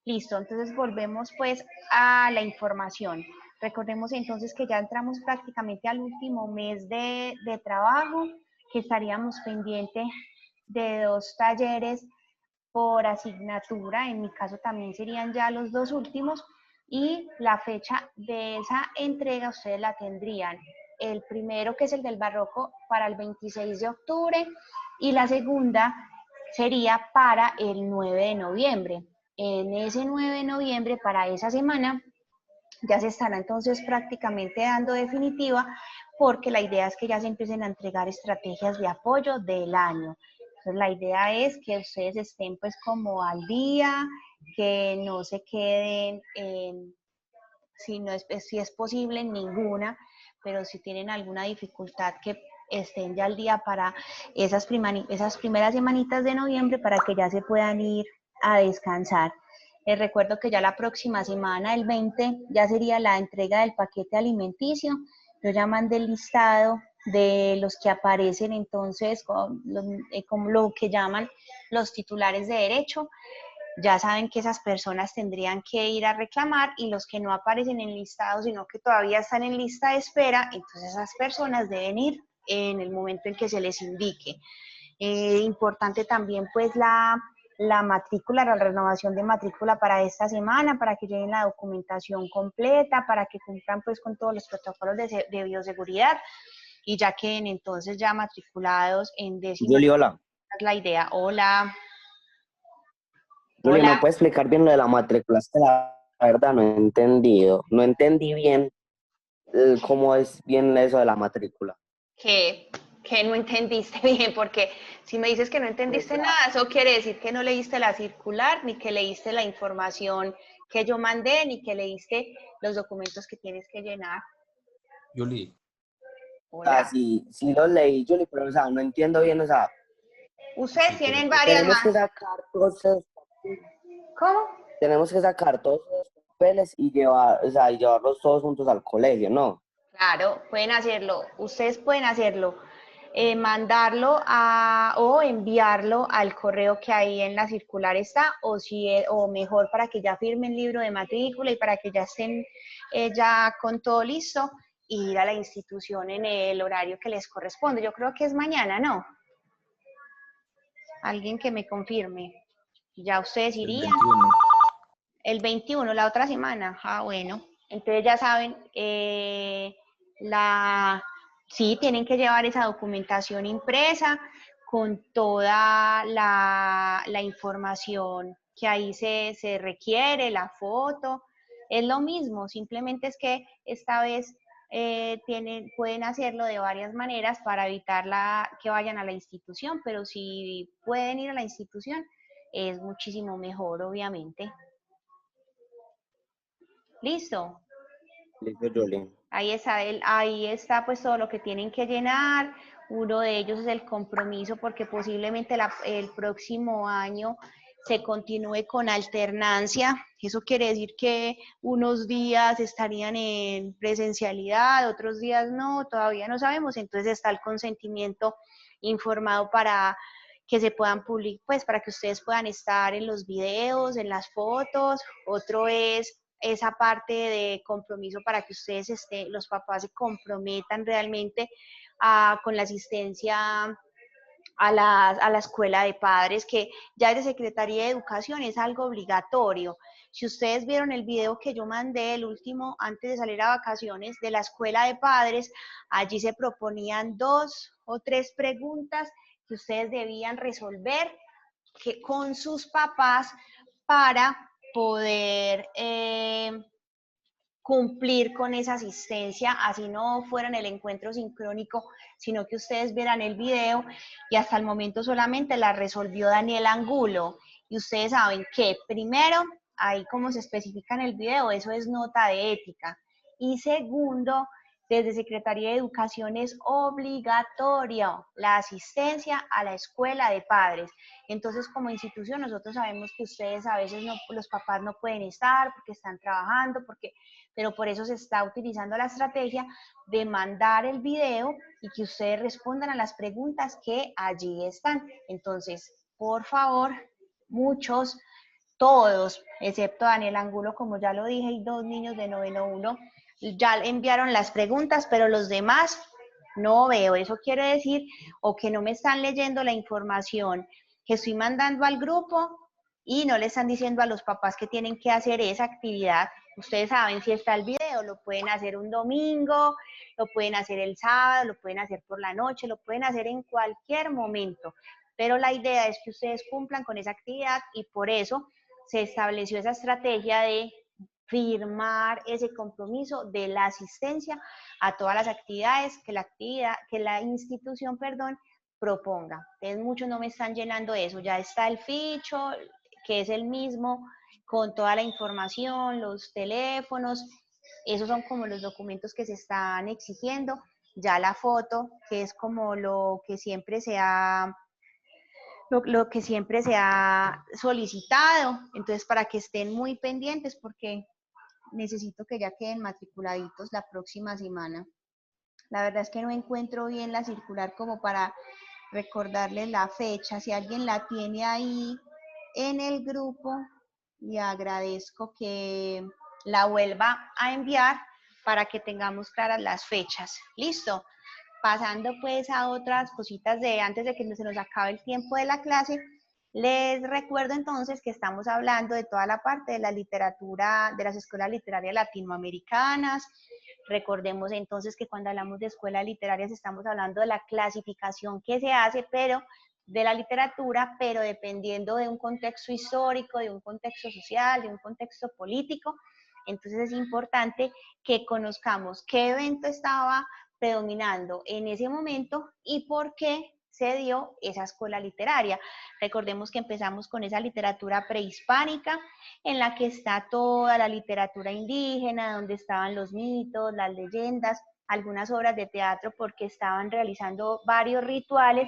Listo, entonces volvemos pues a la información. Recordemos entonces que ya entramos prácticamente al último mes de trabajo, que estaríamos pendientes de 2 talleres por asignatura, en mi caso también serían ya los 2 últimos, y la fecha de esa entrega ustedes la tendrían el primero, que es el del barroco, para el 26 de octubre, y la segunda sería para el 9 de noviembre. En ese 9 de noviembre, para esa semana, ya se estará entonces prácticamente dando definitiva, porque la idea es que ya se empiecen a entregar estrategias de apoyo del año. Entonces la idea es que ustedes estén pues como al día, que no se queden si, no es, si es posible en ninguna, pero si tienen alguna dificultad que estén ya al día para esas primeras semanitas de noviembre, para que ya se puedan ir a descansar. Les recuerdo que ya la próxima semana, el 20, ya sería la entrega del paquete alimenticio. Yo ya mandé el listado de los que aparecen entonces como lo que llaman los titulares de derecho. Ya saben que esas personas tendrían que ir a reclamar, y los que no aparecen en listado, sino que todavía están en lista de espera, entonces esas personas deben ir en el momento en que se les indique. Importante también pues la matrícula, la renovación de matrícula para esta semana, para que lleven la documentación completa, para que cumplan pues con todos los protocolos de bioseguridad, y ya queden entonces ya matriculados en décimo. Julie, hola. Es la idea. Hola. Julie, ¿me Hola. puede explicar bien lo de la matrícula? Es que la verdad no he entendido. No entendí bien cómo es bien eso de la matrícula. Que no entendiste bien, porque si me dices que no Pues, entendiste nada, eso quiere decir que no leíste la circular, ni que leíste la información que yo mandé, ni que leíste los documentos que tienes que llenar. Julie, o sea, Hola. sí lo leí, Julie, pero o sea, no entiendo bien, o sea, Ustedes sí, pero tienen varias tenemos que más. sacar todos esos, ¿Cómo? tenemos que sacar todos esos papeles y llevar, o sea, y llevarlos todos juntos al colegio, ¿no? Claro, pueden hacerlo. Ustedes pueden hacerlo. Mandarlo o enviarlo al correo que ahí en la circular está, o mejor, para que ya firmen libro de matrícula y para que ya estén ya con todo listo, y ir a la institución en el horario que les corresponde. Yo creo que es mañana, ¿no? Alguien que me confirme. Ya ustedes el irían. 21. El 21, la otra semana. Ah, bueno. Entonces ya saben, sí, tienen que llevar esa documentación impresa con toda la información que ahí se requiere, la foto. Es lo mismo, simplemente es que esta vez pueden hacerlo de varias maneras para evitar que vayan a la institución, pero si pueden ir a la institución, es muchísimo mejor, obviamente. Listo. Listo, Julie. Ahí está pues todo lo que tienen que llenar. Uno de ellos es el compromiso, porque posiblemente el próximo año se continúe con alternancia. Eso quiere decir que unos días estarían en presencialidad, otros días no, todavía no sabemos. Entonces está el consentimiento informado para que se puedan publicar, pues para que ustedes puedan estar en los videos, en las fotos. Otro es esa parte de compromiso para que ustedes los papás se comprometan realmente con la asistencia a la escuela de padres, que ya de Secretaría de Educación es algo obligatorio. Si ustedes vieron el video que yo mandé, el último, antes de salir a vacaciones, de la escuela de padres, allí se proponían 2 o 3 preguntas que ustedes debían resolver con sus papás para poder cumplir con esa asistencia, así no fuera en el encuentro sincrónico, sino que ustedes vieran el video, y hasta el momento solamente la resolvió Daniel Angulo. Y ustedes saben que primero, ahí como se especifica en el video, eso es nota de ética. Y segundo, desde Secretaría de Educación es obligatorio la asistencia a la escuela de padres. Entonces, como institución, nosotros sabemos que ustedes a veces no, los papás no pueden estar porque están trabajando, pero por eso se está utilizando la estrategia de mandar el video y que ustedes respondan a las preguntas que allí están. Entonces, por favor, muchos todos, excepto Daniel Angulo, como ya lo dije, y 2 niños de noveno 1, ya enviaron las preguntas, pero los demás no veo. Eso quiere decir o que no me están leyendo la información que estoy mandando al grupo y no le están diciendo a los papás que tienen que hacer esa actividad. Ustedes saben, si está el video, lo pueden hacer un domingo, lo pueden hacer el sábado, lo pueden hacer por la noche, lo pueden hacer en cualquier momento. Pero la idea es que ustedes cumplan con esa actividad y por eso se estableció esa estrategia de firmar ese compromiso de la asistencia a todas las actividades que la institución, proponga. Entonces muchos no me están llenando eso, ya está el ficho, que es el mismo, con toda la información, los teléfonos, esos son como los documentos que se están exigiendo, ya la foto, que es como lo que siempre se ha solicitado, entonces para que estén muy pendientes porque necesito que ya queden matriculaditos la próxima semana. La verdad es que no encuentro bien la circular como para recordarles la fecha. Si alguien la tiene ahí en el grupo, le agradezco que la vuelva a enviar para que tengamos claras las fechas. ¿Listo? Pasando pues a otras cositas de antes de que se nos acabe el tiempo de la clase, les recuerdo entonces que estamos hablando de toda la parte de la literatura, de las escuelas literarias latinoamericanas. Recordemos entonces que cuando hablamos de escuelas literarias estamos hablando de la clasificación que se hace, pero de la literatura, pero dependiendo de un contexto histórico, de un contexto social, de un contexto político. Entonces es importante que conozcamos qué evento estaba predominando en ese momento y por qué se dio esa escuela literaria. Recordemos que empezamos con esa literatura prehispánica, en la que está toda la literatura indígena, donde estaban los mitos, las leyendas, algunas obras de teatro, porque estaban realizando varios rituales,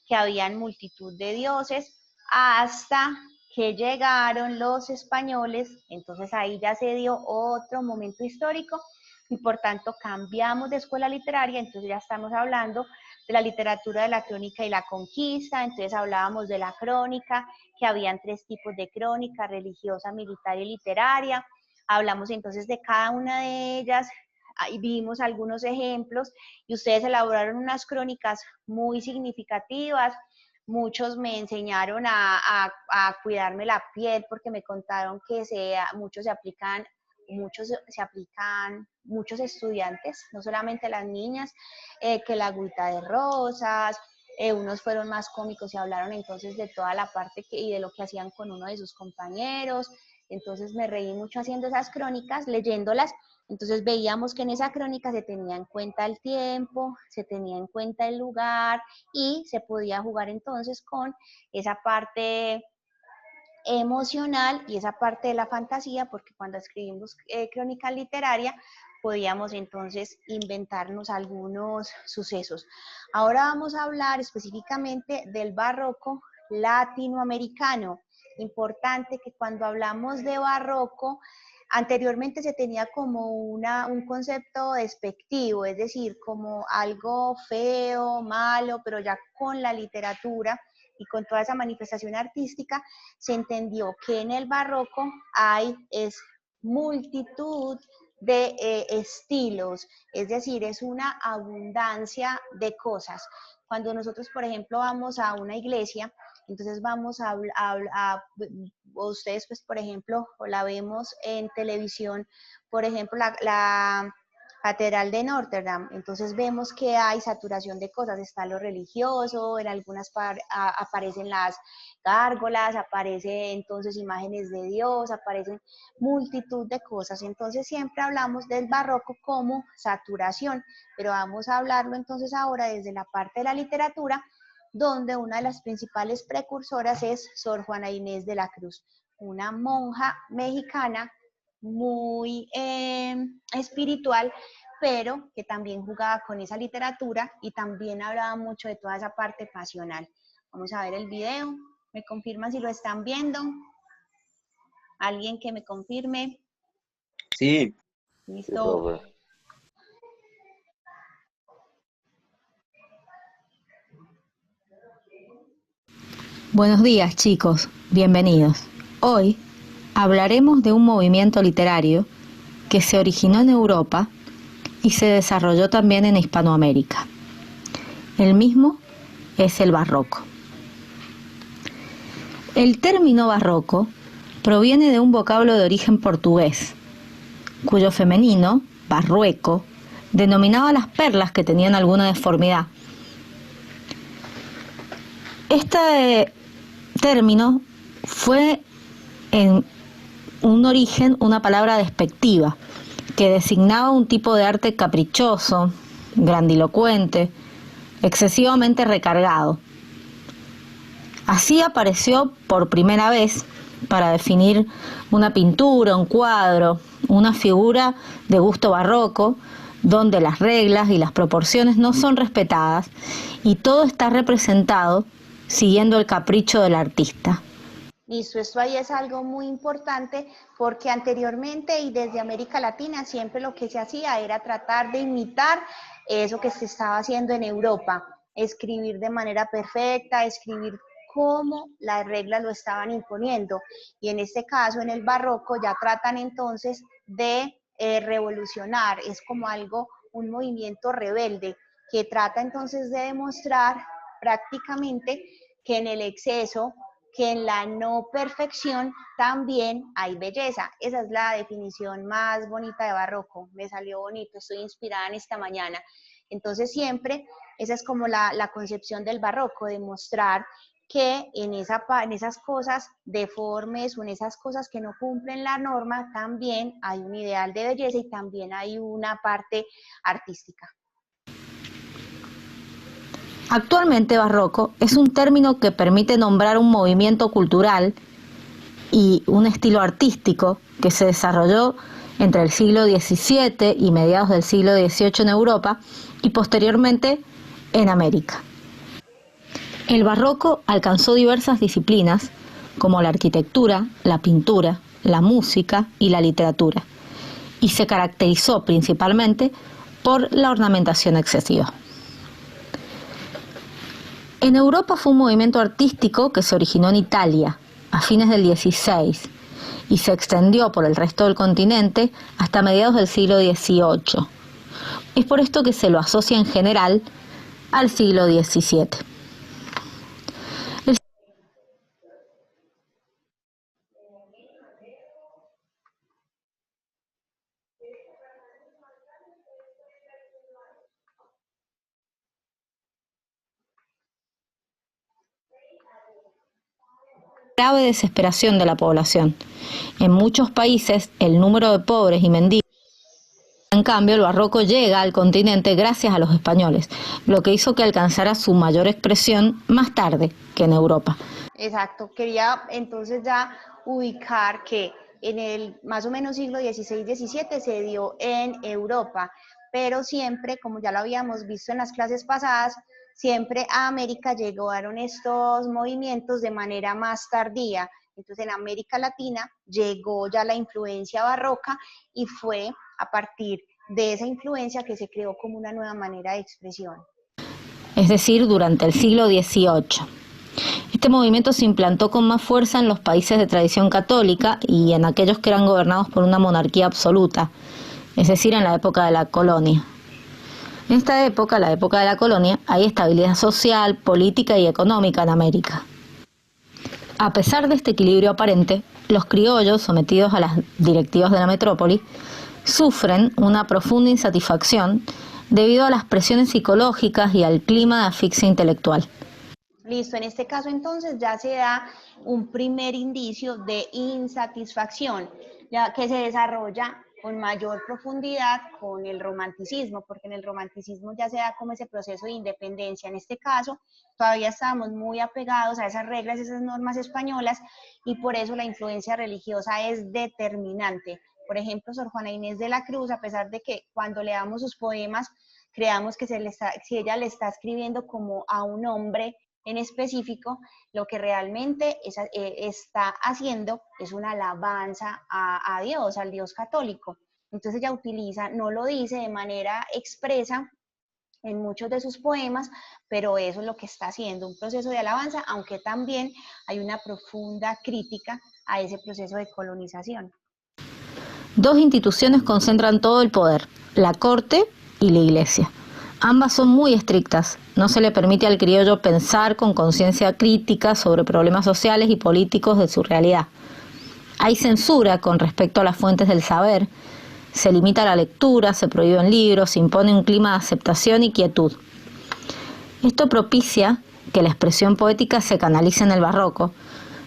que habían multitud de dioses, hasta que llegaron los españoles, entonces ahí ya se dio otro momento histórico y por tanto cambiamos de escuela literaria, entonces ya estamos hablando de la literatura de la crónica y la conquista, entonces hablábamos de la crónica, que habían 3 tipos de crónica, religiosa, militar y literaria, hablamos entonces de cada una de ellas, ahí vimos algunos ejemplos y ustedes elaboraron unas crónicas muy significativas, muchos me enseñaron a cuidarme la piel porque me contaron que muchos se aplican muchos estudiantes, no solamente las niñas, que la agüita de rosas, unos fueron más cómicos y hablaron entonces de toda la parte y de lo que hacían con uno de sus compañeros, entonces me reí mucho haciendo esas crónicas, leyéndolas, entonces veíamos que en esa crónica se tenía en cuenta el tiempo, se tenía en cuenta el lugar y se podía jugar entonces con esa parte emocional y esa parte de la fantasía, porque cuando escribimos crónica literaria podíamos entonces inventarnos algunos sucesos. Ahora vamos a hablar específicamente del barroco latinoamericano. Importante que cuando hablamos de barroco, anteriormente se tenía como un concepto despectivo, es decir, como algo feo, malo, pero ya con la literatura y con toda esa manifestación artística, se entendió que en el barroco hay multitud de estilos, es decir, es una abundancia de cosas. Cuando nosotros, por ejemplo, vamos a una iglesia, entonces vamos ustedes, pues, por ejemplo, o la vemos en televisión, por ejemplo, la Catedral de Notre Dame, entonces vemos que hay saturación de cosas, está lo religioso, en algunas aparecen las gárgolas, aparecen entonces imágenes de Dios, aparecen multitud de cosas, entonces siempre hablamos del barroco como saturación, pero vamos a hablarlo entonces ahora desde la parte de la literatura, donde una de las principales precursoras es Sor Juana Inés de la Cruz, una monja mexicana muy espiritual, pero que también jugaba con esa literatura y también hablaba mucho de toda esa parte pasional. Vamos a ver el video, me confirman si lo están viendo, alguien que me confirme. Sí. Listo. Buenos días, chicos. Bienvenidos. Hoy hablaremos de un movimiento literario que se originó en Europa y se desarrolló también en Hispanoamérica. El mismo es el barroco. El término barroco proviene de un vocablo de origen portugués, cuyo femenino, barrueco, denominaba las perlas que tenían alguna deformidad. Este término fue en un origen una palabra despectiva que designaba un tipo de arte caprichoso, grandilocuente, excesivamente recargado. Así apareció por primera vez para definir una pintura, un cuadro, una figura de gusto barroco, donde las reglas y las proporciones no son respetadas y todo está representado siguiendo el capricho del artista. Listo, esto ahí es algo muy importante porque anteriormente y desde América Latina siempre lo que se hacía era tratar de imitar eso que se estaba haciendo en Europa, escribir de manera perfecta, escribir como las reglas lo estaban imponiendo. Y en este caso, en el barroco, ya tratan entonces de revolucionar, es como algo, un movimiento rebelde que trata entonces de demostrar prácticamente que en el exceso, que en la no perfección también hay belleza. Esa es la definición más bonita de barroco. Me salió bonito, estoy inspirada en esta mañana. Entonces siempre, esa es como la concepción del barroco, demostrar que en esas cosas deformes o en esas cosas que no cumplen la norma, también hay un ideal de belleza y también hay una parte artística. Actualmente barroco es un término que permite nombrar un movimiento cultural y un estilo artístico que se desarrolló entre el siglo XVII y mediados del siglo XVIII en Europa y posteriormente en América. El barroco alcanzó diversas disciplinas como la arquitectura, la pintura, la música y la literatura, y se caracterizó principalmente por la ornamentación excesiva. En Europa fue un movimiento artístico que se originó en Italia a fines del XVI y se extendió por el resto del continente hasta mediados del siglo XVIII. Es por esto que se lo asocia en general al siglo XVII. Grave desesperación de la población. En muchos países el número de pobres y mendigos. En cambio, el barroco llega al continente gracias a los españoles, lo que hizo que alcanzara su mayor expresión más tarde que en Europa. Exacto, quería entonces ya ubicar que en el más o menos siglo XVI-XVII se dio en Europa, pero siempre, como ya lo habíamos visto en las clases pasadas, siempre a América llegaron estos movimientos de manera más tardía. Entonces en América Latina llegó ya la influencia barroca y fue a partir de esa influencia que se creó como una nueva manera de expresión. Es decir, durante el siglo XVIII. Este movimiento se implantó con más fuerza en los países de tradición católica y en aquellos que eran gobernados por una monarquía absoluta, es decir, en la época de la colonia. En esta época, la época de la colonia, hay estabilidad social, política y económica en América. A pesar de este equilibrio aparente, los criollos, sometidos a las directivas de la metrópoli, sufren una profunda insatisfacción debido a las presiones psicológicas y al clima de asfixia intelectual. Listo, en este caso entonces ya se da un primer indicio de insatisfacción, ya que se desarrolla con mayor profundidad con el romanticismo, porque en el romanticismo ya se da como ese proceso de independencia. En este caso, todavía estábamos muy apegados a esas reglas, esas normas españolas, y por eso la influencia religiosa es determinante. Por ejemplo, Sor Juana Inés de la Cruz, a pesar de que cuando leamos sus poemas, creamos que si ella le está escribiendo como a un hombre en específico, lo que realmente está haciendo es una alabanza a Dios, al Dios católico. Entonces ella utiliza, no lo dice de manera expresa, en muchos de sus poemas, pero eso es lo que está haciendo, un proceso de alabanza, aunque también hay una profunda crítica a ese proceso de colonización. Dos instituciones concentran todo el poder, la corte y la iglesia. Ambas son muy estrictas, no se le permite al criollo pensar con conciencia crítica sobre problemas sociales y políticos de su realidad. Hay censura con respecto a las fuentes del saber, se limita la lectura, se prohíben libros, se impone un clima de aceptación y quietud. Esto propicia que la expresión poética se canalice en el barroco,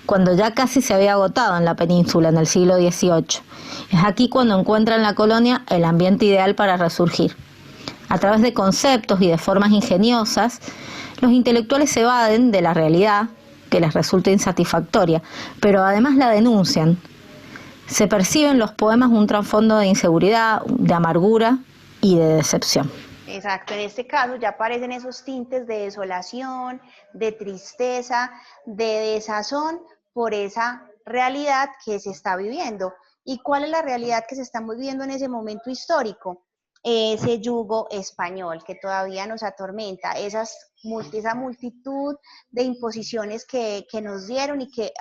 cuando ya casi se había agotado en la península en el siglo XVIII. Es aquí cuando encuentra en la colonia el ambiente ideal para resurgir. A través de conceptos y de formas ingeniosas, los intelectuales se evaden de la realidad que les resulta insatisfactoria, pero además la denuncian. Se percibe en los poemas un trasfondo de inseguridad, de amargura y de decepción. Exacto, en este caso ya aparecen esos tintes de desolación, de tristeza, de desazón por esa realidad que se está viviendo. ¿Y cuál es la realidad que se está viviendo en ese momento histórico? Ese yugo español que todavía nos atormenta, esa multitud de imposiciones que nos dieron y que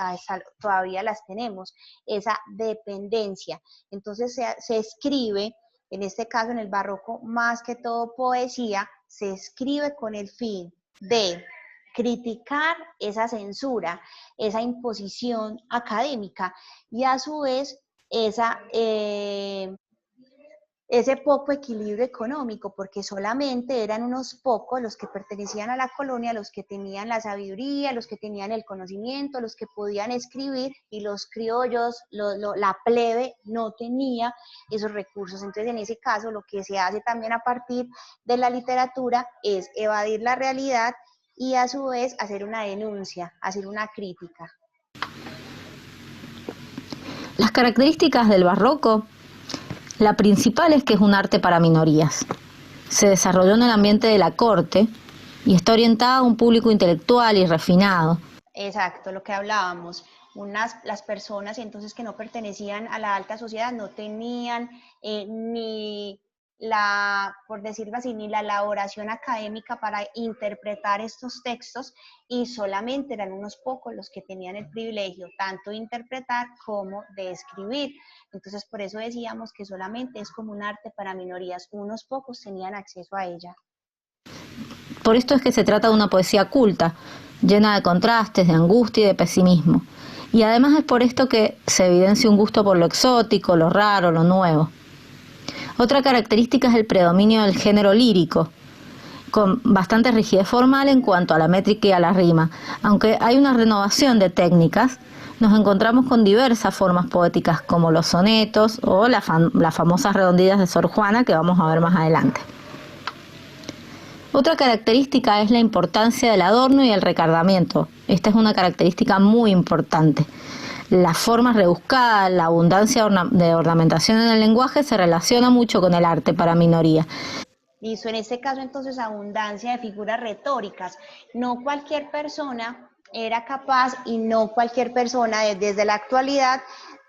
todavía las tenemos, esa dependencia. Entonces se escribe, en este caso en el barroco, más que todo poesía, se escribe con el fin de criticar esa censura, esa imposición académica y a su vez ese poco equilibrio económico, porque solamente eran unos pocos los que pertenecían a la colonia, los que tenían la sabiduría, los que tenían el conocimiento, los que podían escribir, y los criollos, la plebe no tenía esos recursos. Entonces, en ese caso, lo que se hace también a partir de la literatura es evadir la realidad y a su vez hacer una denuncia, hacer una crítica. Las características del barroco: la principal es que es un arte para minorías. Se desarrolló en el ambiente de la corte y está orientada a un público intelectual y refinado. Exacto, lo que hablábamos. Las personas entonces que no pertenecían a la alta sociedad no tenían ni por decirlo así, ni la elaboración académica para interpretar estos textos, y solamente eran unos pocos los que tenían el privilegio tanto de interpretar como de escribir. Entonces, por eso decíamos que solamente es como un arte para minorías, unos pocos tenían acceso a ella. Por esto es que se trata de una poesía culta, llena de contrastes, de angustia y de pesimismo. Y además es por esto que se evidencia un gusto por lo exótico, lo raro, lo nuevo. Otra característica es el predominio del género lírico, con bastante rigidez formal en cuanto a la métrica y a la rima. Aunque hay una renovación de técnicas, nos encontramos con diversas formas poéticas como los sonetos o las famosas redondillas de Sor Juana, que vamos a ver más adelante. Otra característica es la importancia del adorno y el recardamiento. Esta es una característica muy importante. Las formas rebuscadas, la abundancia de ornamentación en el lenguaje se relaciona mucho con el arte para minoría. Listo, en este caso entonces abundancia de figuras retóricas. No cualquier persona era capaz, y no cualquier persona desde la actualidad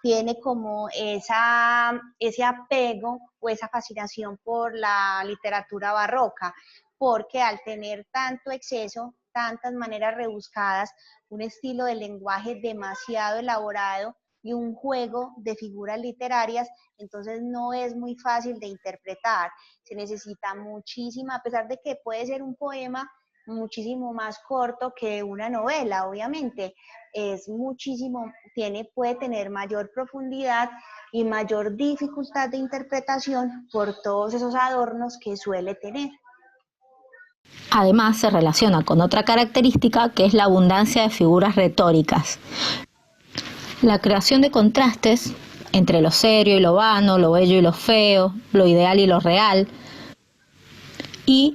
tiene como ese apego o esa fascinación por la literatura barroca, porque al tener tanto exceso, tantas maneras rebuscadas, un estilo de lenguaje demasiado elaborado y un juego de figuras literarias, entonces no es muy fácil de interpretar. Se necesita muchísima, a pesar de que puede ser un poema muchísimo más corto que una novela, obviamente, es muchísimo, puede tener mayor profundidad y mayor dificultad de interpretación por todos esos adornos que suele tener. Además, se relaciona con otra característica que es la abundancia de figuras retóricas. La creación de contrastes entre lo serio y lo vano, lo bello y lo feo, lo ideal y lo real, y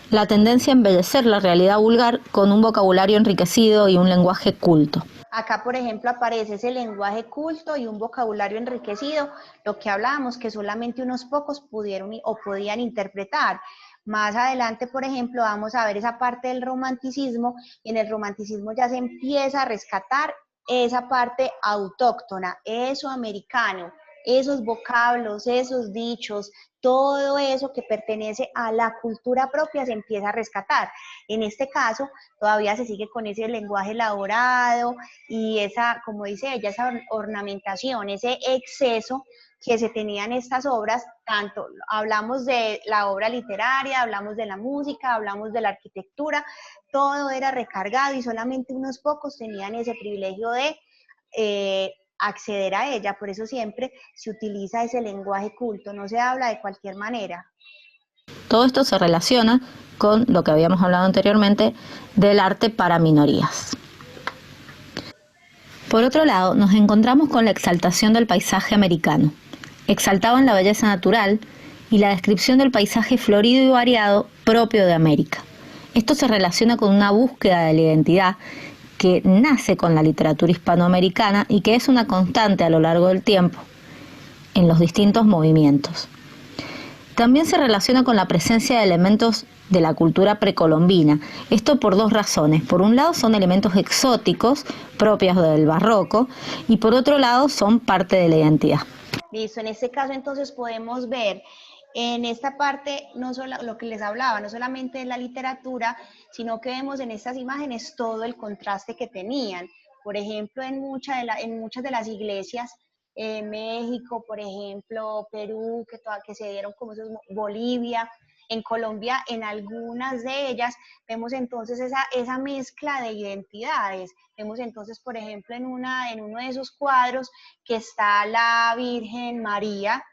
la tendencia a embellecer la realidad vulgar con un vocabulario enriquecido y un lenguaje culto. Acá, por ejemplo, aparece ese lenguaje culto y un vocabulario enriquecido, lo que hablábamos, que solamente unos pocos pudieron o podían interpretar. Más adelante, por ejemplo, vamos a ver esa parte del romanticismo, y en el romanticismo ya se empieza a rescatar esa parte autóctona, eso americano, esos vocablos, esos dichos, todo eso que pertenece a la cultura propia se empieza a rescatar. En este caso, todavía se sigue con ese lenguaje elaborado y esa, como dice ella, esa ornamentación, ese exceso que se tenía en estas obras, tanto hablamos de la obra literaria, hablamos de la música, hablamos de la arquitectura, todo era recargado y solamente unos pocos tenían ese privilegio de acceder a ella, por eso siempre se utiliza ese lenguaje culto, no se habla de cualquier manera. Todo esto se relaciona con lo que habíamos hablado anteriormente del arte para minorías. Por otro lado, nos encontramos con la exaltación del paisaje americano. Exaltaban la belleza natural y la descripción del paisaje florido y variado propio de América. Esto se relaciona con una búsqueda de la identidad que nace con la literatura hispanoamericana y que es una constante a lo largo del tiempo en los distintos movimientos. También se relaciona con la presencia de elementos de la cultura precolombina. Esto por dos razones. Por un lado son elementos exóticos propios del barroco y por otro lado son parte de la identidad. Listo, en este caso entonces podemos ver en esta parte no solo lo que les hablaba, no solamente la literatura, sino que vemos en estas imágenes todo el contraste que tenían. Por ejemplo, en muchas de las iglesias, México, por ejemplo, Perú, que se dieron como esos, Bolivia, en Colombia, en algunas de ellas, vemos entonces esa mezcla de identidades. Vemos entonces, por ejemplo, en uno de esos cuadros que está la Virgen María,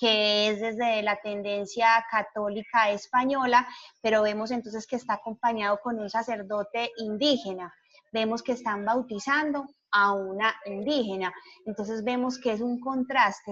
que es desde la tendencia católica española, pero vemos entonces que está acompañado con un sacerdote indígena. Vemos que están bautizando a una indígena. Entonces vemos que es un contraste,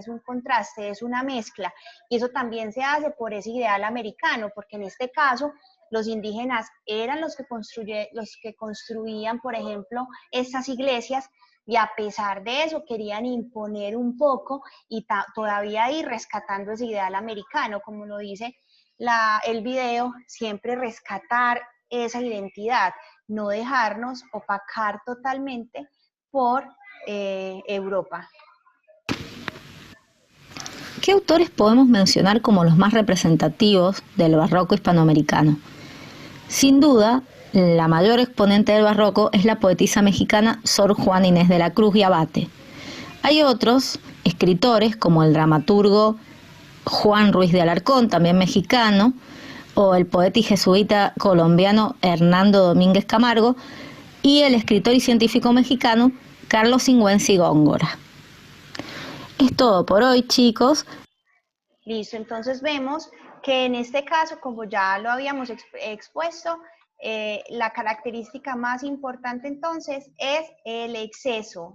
es una mezcla. Y eso también se hace por ese ideal americano, porque en este caso los indígenas eran los que construían, por ejemplo, estas iglesias, y a pesar de eso querían imponer un poco y todavía ir rescatando ese ideal americano, como lo dice el video, siempre rescatar esa identidad, no dejarnos opacar totalmente por Europa. ¿Qué autores podemos mencionar como los más representativos del barroco hispanoamericano? Sin duda, la mayor exponente del barroco es la poetisa mexicana Sor Juana Inés de la Cruz y Abate. Hay otros escritores como el dramaturgo Juan Ruiz de Alarcón, también mexicano, o el poeta y jesuita colombiano Hernando Domínguez Camargo, y el escritor y científico mexicano Carlos Sigüenza Góngora. Es todo por hoy, chicos. Listo, entonces vemos que en este caso, como ya lo habíamos expuesto, la característica más importante entonces es el exceso,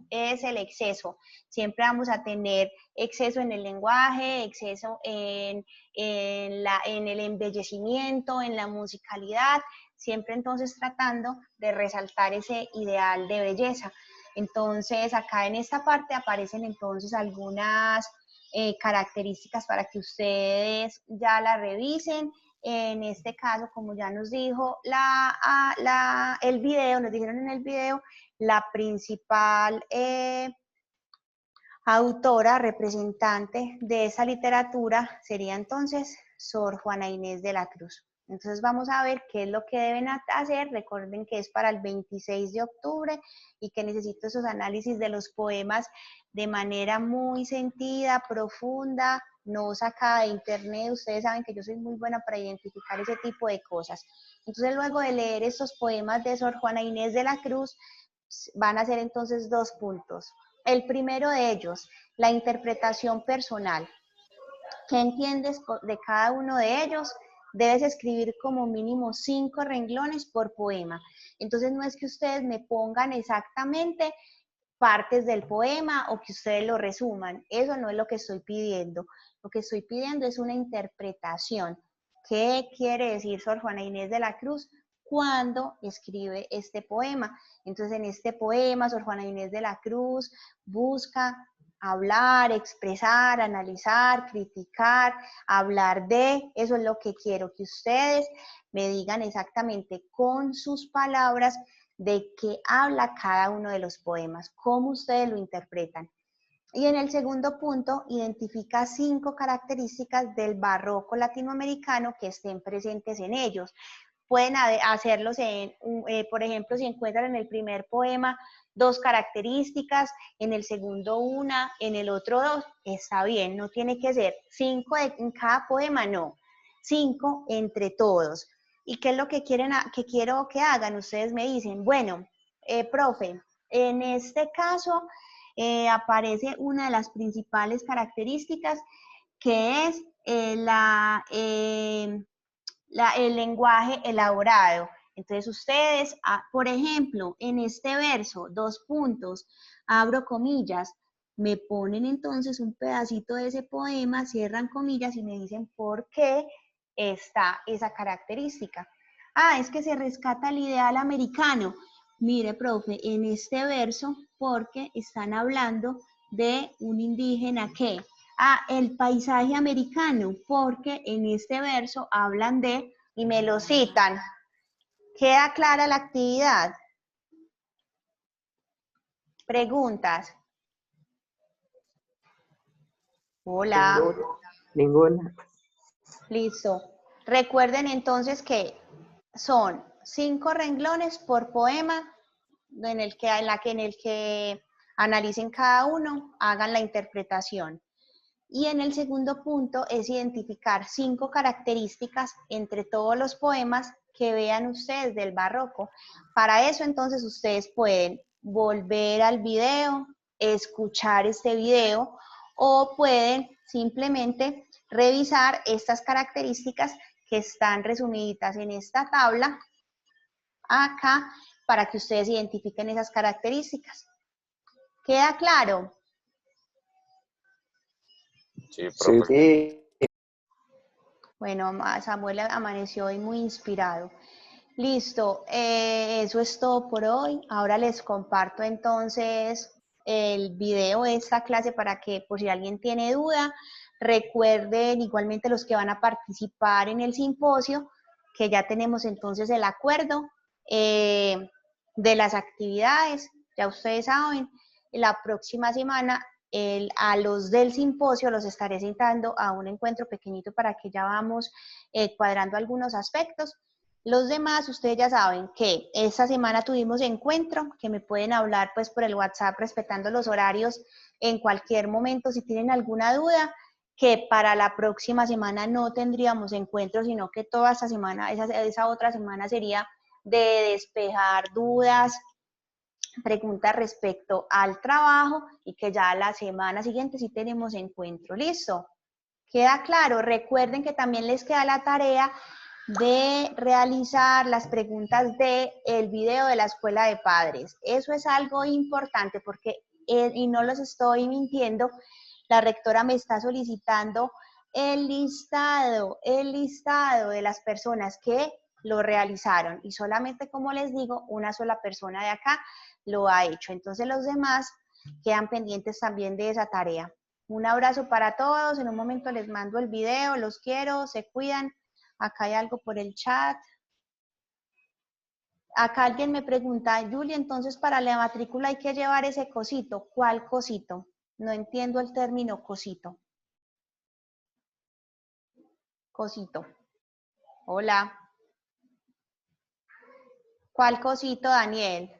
Siempre vamos a tener exceso en el lenguaje, exceso en el embellecimiento, en la musicalidad, siempre entonces tratando de resaltar ese ideal de belleza. Entonces, acá en esta parte aparecen entonces algunas características para que ustedes ya la revisen. En este caso, como ya nos dijo el video, nos dijeron en el video, la principal autora, representante de esa literatura sería entonces Sor Juana Inés de la Cruz. Entonces vamos a ver qué es lo que deben hacer. Recuerden que es para el 26 de octubre y que necesito esos análisis de los poemas de manera muy sentida, profunda, no sacada de internet. Ustedes saben que yo soy muy buena para identificar ese tipo de cosas. Entonces luego de leer estos poemas de Sor Juana Inés de la Cruz, van a ser entonces 2 puntos. El primero de ellos, la interpretación personal. ¿Qué entiendes de cada uno de ellos? Debes escribir como mínimo 5 renglones por poema. Entonces no es que ustedes me pongan exactamente partes del poema o que ustedes lo resuman. Eso no es lo que estoy pidiendo. Lo que estoy pidiendo es una interpretación. ¿Qué quiere decir Sor Juana Inés de la Cruz cuando escribe este poema? Entonces, en este poema, Sor Juana Inés de la Cruz busca hablar, expresar, analizar, criticar, hablar de, eso es lo que quiero que ustedes me digan exactamente con sus palabras de qué habla cada uno de los poemas, cómo ustedes lo interpretan. Y en el segundo punto, identifica 5 características del barroco latinoamericano que estén presentes en ellos. Pueden hacerlos por ejemplo, si encuentran en el primer poema 2 características, en el segundo 1, en el otro 2, está bien, no tiene que ser 5 en cada poema, no, 5 entre todos. ¿Y qué es lo que quiero que hagan? Ustedes me dicen, bueno, profe, en este caso aparece una de las principales características que es el lenguaje elaborado. Entonces ustedes, por ejemplo, en este verso, 2 puntos, abro comillas, me ponen entonces un pedacito de ese poema, cierran comillas y me dicen por qué está esa característica. Ah, es que se rescata el ideal americano. Mire, profe, en este verso, porque están hablando de un indígena que el paisaje americano, porque en este verso hablan de, y me lo citan. ¿Queda clara la actividad? Preguntas. Hola. Ninguna. Listo. Recuerden entonces que son 5 renglones por poema en el que analicen cada uno, hagan la interpretación. Y en el segundo punto es identificar 5 características entre todos los poemas que vean ustedes del barroco. Para eso entonces ustedes pueden volver al video, escuchar este video o pueden simplemente revisar estas características que están resumidas en esta tabla acá para que ustedes identifiquen esas características. ¿Queda claro? Sí, profe. Sí. Bueno, Samuel amaneció hoy muy inspirado. Listo, eso es todo por hoy. Ahora les comparto entonces el video de esta clase para que por si alguien tiene duda, recuerden igualmente los que van a participar en el simposio, que ya tenemos entonces el acuerdo de las actividades, ya ustedes saben, la próxima semana a los del simposio los estaré citando a un encuentro pequeñito para que ya vamos cuadrando algunos aspectos. Los demás, ustedes ya saben que esta semana tuvimos encuentro, que me pueden hablar pues por el WhatsApp respetando los horarios en cualquier momento si tienen alguna duda, que para la próxima semana no tendríamos encuentro, sino que toda esta semana, esa otra semana sería de despejar dudas, preguntas respecto al trabajo y que ya la semana siguiente sí tenemos encuentro. ¿Listo? ¿Queda claro? Recuerden que también les queda la tarea de realizar las preguntas del video de la escuela de padres. Eso es algo importante porque, y no los estoy mintiendo, la rectora me está solicitando el listado de las personas que lo realizaron y solamente, como les digo, una sola persona de acá lo ha hecho. Entonces los demás quedan pendientes también de esa tarea. Un abrazo para todos, en un momento les mando el video, los quiero, se cuidan. Acá hay algo por el chat. Acá alguien me pregunta, Julia, entonces para la matrícula hay que llevar ese cosito. ¿Cuál cosito? No entiendo el término cosito. Cosito. Hola. ¿Cuál cosito, Daniel?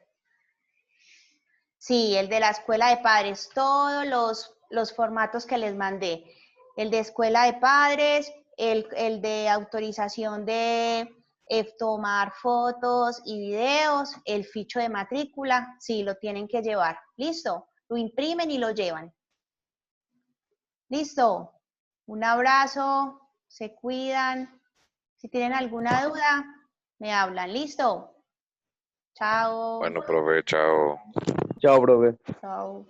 Sí, el de la escuela de padres, todos los formatos que les mandé. El de escuela de padres, el de autorización de tomar fotos y videos, el ficho de matrícula, sí, lo tienen que llevar. ¿Listo? Lo imprimen y lo llevan. ¿Listo? Un abrazo, se cuidan. Si tienen alguna duda, me hablan. ¿Listo? Chao. Bueno, profe, chao. Chao, profe. Chao.